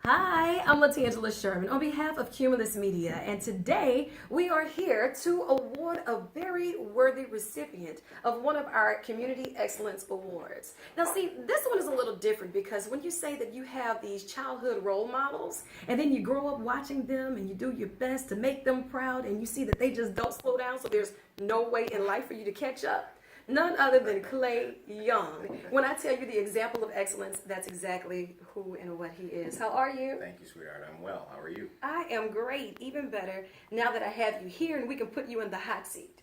Hi, I'm LaTangela Sherman on behalf of Cumulus Media, and today we are here to award a very worthy recipient of one of our Community Excellence Awards. Now, see, this one is a little different because when you say that you have these childhood role models and then you grow up watching them and you do your best to make them proud and you see that they just don't slow down, so there's no way in life for you to catch up. None other than Clay Young. When I tell you the example of excellence, that's exactly who and what he is. How are you? Thank you, sweetheart. I'm well. How are you? I am great, even better now that I have you here and we can put you in the hot seat.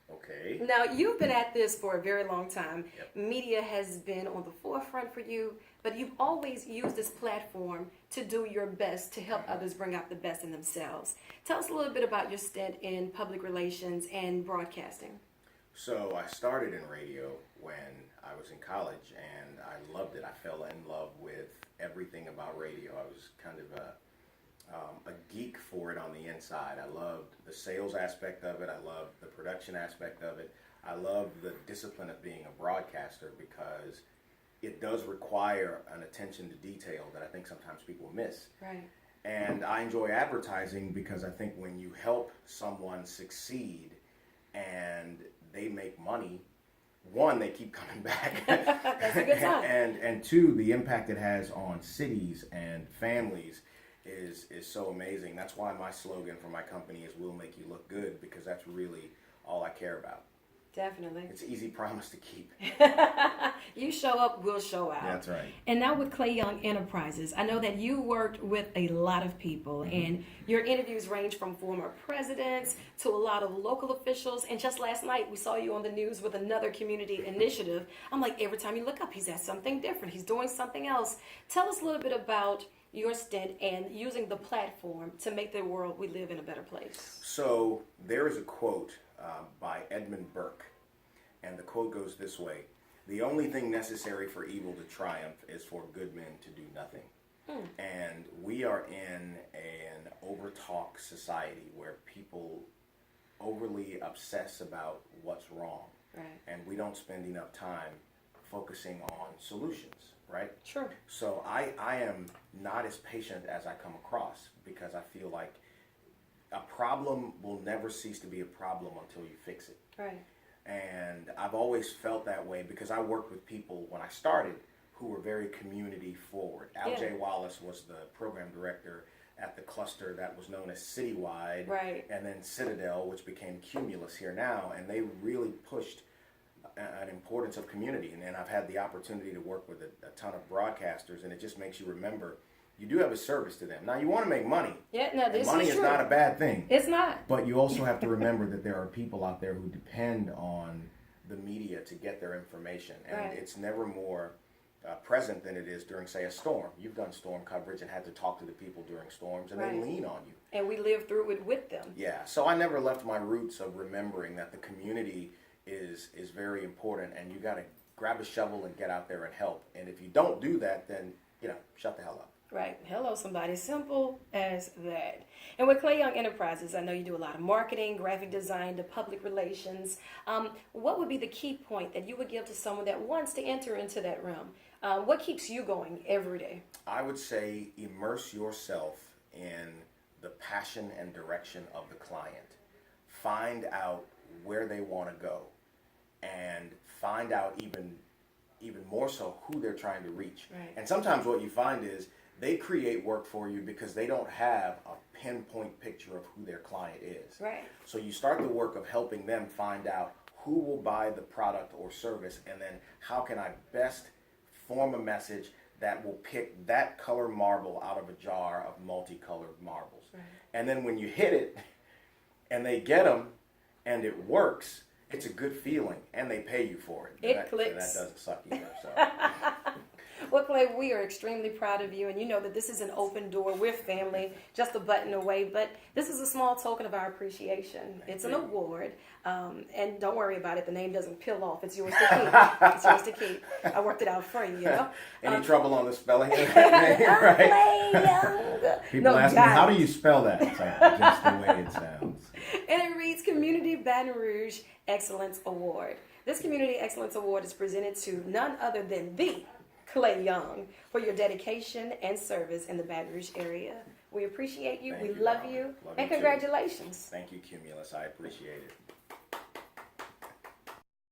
Okay. Now, you've been at this for a very long time. Yep. Media has been on the forefront for you, but you've always used this platform to do your best to help others bring out the best in themselves. Tell us a little bit about your stint in public relations and broadcasting. So I started in radio when I was in college, and I loved it. I fell in love with everything about radio. I was kind of a geek for it on the inside. I loved the sales aspect of it. I loved the production aspect of it. I loved the discipline of being a broadcaster because it does require an attention to detail that I think sometimes people miss. Right. And I enjoy advertising because I think when you help someone succeed and they make money, one, they keep coming back. That's a good sign. and two, the impact it has on cities and families is so amazing. That's why my slogan for my company is "We'll make you look good," because that's really all I care about. Definitely. It's an easy promise to keep. You show up, we'll show out. That's right. And now with Clay Young Enterprises, I know that you worked with a lot of people, and your interviews range from former presidents to a lot of local officials. And just last night, we saw you on the news with another community initiative. I'm like, every time you look up, he's at something different. He's doing something else. Tell us a little bit about your stint and using the platform to make the world we live in a better place. So there is a quote by Edmund Burke, and the quote goes this way: "The only thing necessary for evil to triumph is for good men to do nothing." And we are in an overtalk society where people overly obsess about what's wrong, Right. and we don't spend enough time focusing on solutions, right? Sure. So I am not as patient as I come across because I feel like a problem will never cease to be a problem until you fix it. Right. And I've always felt that way because I worked with people when I started who were very community forward. Al J. Wallace was the program director at the cluster that was known as Citywide, Right. and then Citadel, which became Cumulus here now, and they really pushed an importance of community. And then I've had the opportunity to work with a ton of broadcasters, and it just makes you remember you do have a service to them. Now, you want to make money. Yeah, no, this Money is is true. not a bad thing. It's not. But you also have to remember that there are people out there who depend on the media to get their information. And Right. it's never more present than it is during, say, a storm. You've done storm coverage and had to talk to the people during storms, and Right. they lean on you. And we live through it with them. Yeah, so I never left my roots of remembering that the community is very important, and you got to grab a shovel and get out there and help. And if you don't do that, then, shut the hell up. Right. Hello, somebody. Simple as that. And with Clay Young Enterprises, I know you do a lot of marketing, graphic design, to public relations. What would be the key point that you would give to someone that wants to enter into that realm? What keeps you going every day? I would say immerse yourself in the passion and direction of the client. Find out where they want to go, and find out even more so who they're trying to reach. Right. And sometimes what you find is they create work for you because they don't have a pinpoint picture of who their client is. Right. So you start the work of helping them find out who will buy the product or service, and then how can I best form a message that will pick that color marble out of a jar of multicolored marbles. Right. And then when you hit it and they get them and it works, it's a good feeling, and they pay you for it. It clicks. And that doesn't suck either. So. Well, Clay, we are extremely proud of you, and you know that this is an open door. We're family, just a button away, but this is a small token of our appreciation. It's an award, and don't worry about it. The name doesn't peel off. It's yours to keep. It's yours to keep. I worked it out for you, you know? Any trouble on the spelling of that name, right? Clay Young. People ask me, how do you spell that? It's like, just the way it sounds. And it reads Community Baton Rouge Excellence Award. This Community Excellence Award is presented to none other than the Clay Young, for your dedication and service in the Baton Rouge area. We appreciate you. Thank We you, love darling. you. Love And you too. congratulations. Thank you, Cumulus. I appreciate it.